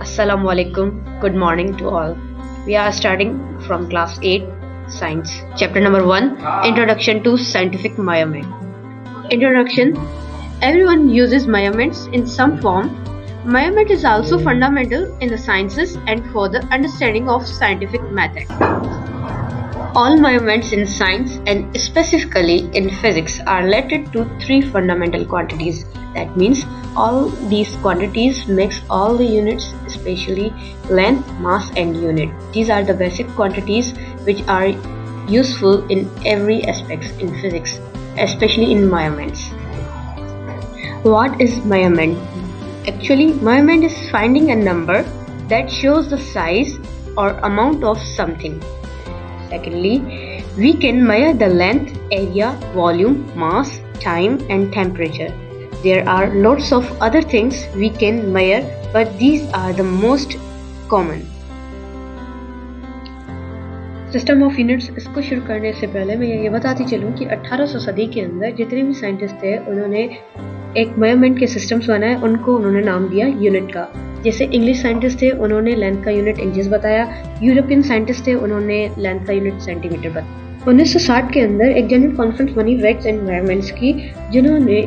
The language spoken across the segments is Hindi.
Assalamu alaikum. Good morning to all. We are starting from class 8 science. Chapter number 1, Introduction to Scientific Measurement. Introduction. Everyone uses measurements in some form. Measurement is also fundamental in the sciences and for the understanding of scientific method. All measurements in science and specifically in physics are related to three fundamental quantities. That means all these quantities makes all the units, especially length, mass and unit. These are the basic quantities which are useful in every aspect in physics, especially in measurements. What is measurement? Actually, measurement is finding a number that shows the size or amount of something. Secondly, we can measure the length, area, volume, mass, time and temperature. There are lots of other things we can measure, but these are the most common. System of units इसको शुरू करने से पहले मैं ये बताती चलूँ कि 1800 सदी के अंदर जितने भी साइंटिस्ट थे उन्होंने एक मेजरमेंट के सिस्टम्स बनाए, उनको उन्होंने नाम दिया यूनिट का। जैसे इंग्लिश साइंटिस्ट थे उन्होंने लेंथ का यूनिट इंचेस बताया, यूरोपियन साइंटिस्ट थे उन्होंने लेंथ का यूनिट सेंटीमीटर बताया। 1960 के अंदर एक जनरल कॉन्फ्रेंस बनी वेट्स एंड मेजरमेंट्स की, जिन्होंने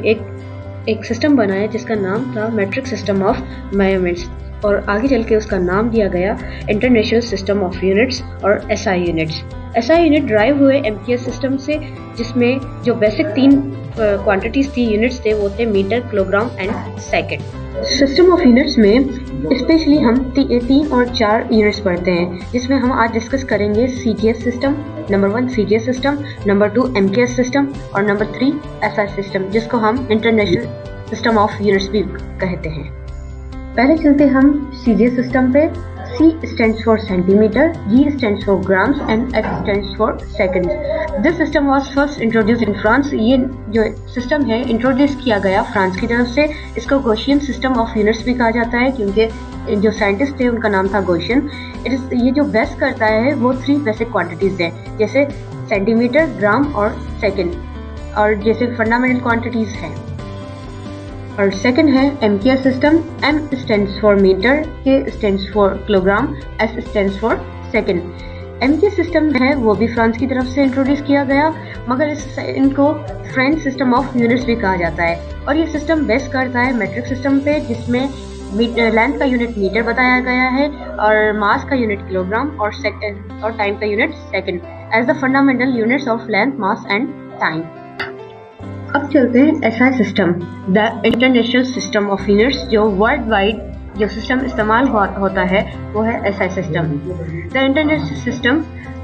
एक सिस्टम बनाया जिसका नाम था मेट्रिक सिस्टम ऑफ मेजरमेंट्स और आगे चल के उसका नाम दिया गया इंटरनेशनल सिस्टम ऑफ यूनिट्स और SI units. SI unit drive हुए एमकेएस सिस्टम से, जिसमें जो बेसिक तीन क्वांटिटीज थी, यूनिट्स थे, वो थे metre, kilogram and second. System of units में स्पेशली हम 3 और 4 यूनिट्स पढ़ते हैं, जिसमें हम आज डिस्कस करेंगे CTS system, number 1 CTS system, number 2 MKS system और नंबर 3 एसआई सिस्टम, जिसको हम इंटरनेशनल सिस्टम ऑफ यूनिट्स भी कहते हैं। पहले चलते हम सीटीएस सिस्टम पे। C stands for centimeter, G stands for grams and S stands for seconds. This system was first introduced in France. ये जो सिस्टम है इंट्रोड्यूस किया गया फ्रांस की तरफ से। इसको गॉसियन सिस्टम ऑफ यूनिट्स भी कहा जाता है, क्योंकि जो साइंटिस्ट थे उनका नाम था गॉसियन। ये जो बेस्ट करता है वो 3 बेसिक क्वांटिटीज हैं, जैसे सेंटीमीटर, ग्राम और सेकेंड, और जैसे फंडामेंटल क्वांटिटीज हैं। और सेकंड है MKS system. M stands for metre, K stands for kilogram, S stands for second. MKS system है वो भी फ्रांस की तरफ से इंट्रोड्यूस किया गया, मगर इनको फ्रेंच सिस्टम ऑफ यूनिट्स भी कहा जाता है। और ये सिस्टम बेस करता है मेट्रिक सिस्टम पे, जिसमें लेंथ का यूनिट मीटर बताया गया है और मास का यूनिट किलोग्राम और टाइम का unit second as the fundamental units of length, mass and time. अब चलते हैं SI system, the international system of units. जो वर्ल्ड वाइड जो सिस्टम इस्तेमाल होता है वो है SI system. The international system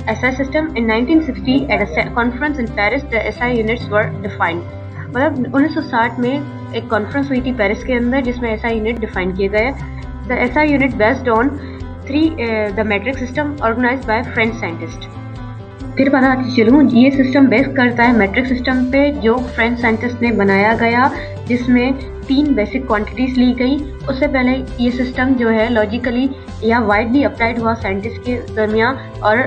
SI system in 1960 at a conference in Paris the SI units were defined. मतलब 1960 में एक कॉन्फ्रेंस हुई थी पेरिस के अंदर, जिसमें एसआई यूनिट डिफाइन किए गए। The SI unit based on 3 the metric system organised by French scientist. फिर बताती चलूँ, ये सिस्टम बेस करता है मेट्रिक सिस्टम पे जो फ्रेंच साइंटिस्ट ने बनाया गया, जिसमें 3 बेसिक क्वांटिटीज ली गई। उससे पहले ये सिस्टम जो है लॉजिकली या वाइडली अप्लाइड हुआ साइंटिस्ट के दरमियान और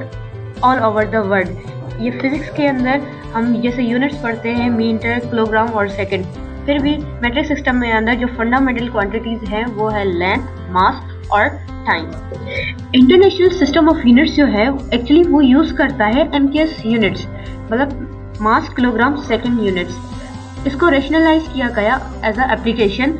ऑल ओवर द वर्ल्ड। ये फिजिक्स के अंदर हम जैसे यूनिट्स पढ़ते हैं मीटर, किलोग्राम और सेकंड, फिर भी मेट्रिक सिस्टम में अंदर जो फंडामेंटल क्वांटिटीज हैं वो है लेंथ, मास और time. International system of units जो है एक्चुअली वो यूज करता है एमकेएस यूनिट्स, मतलब मास, किलोग्राम, सेकंड यूनिट्स। इसको रेशनलाइज किया गया एज अ एप्लीकेशन।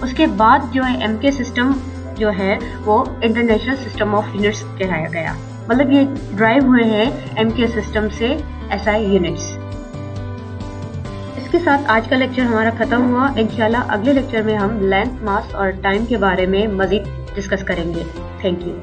उसके बाद जो है एमकेएस सिस्टम जो है वो इंटरनेशनल सिस्टम ऑफ यूनिट्स कहलाया गया। मतलब ये ड्राइव हुए हैं एमकेएस सिस्टम से एसआई यूनिट्स। इसके साथ आज का लेक्चर हमारा खत्म हुआ। इंशाल्लाह अगले लेक्चर में हम लेंथ, मास और टाइम के बारे में मजीद डिस्कस करेंगे। Thank you.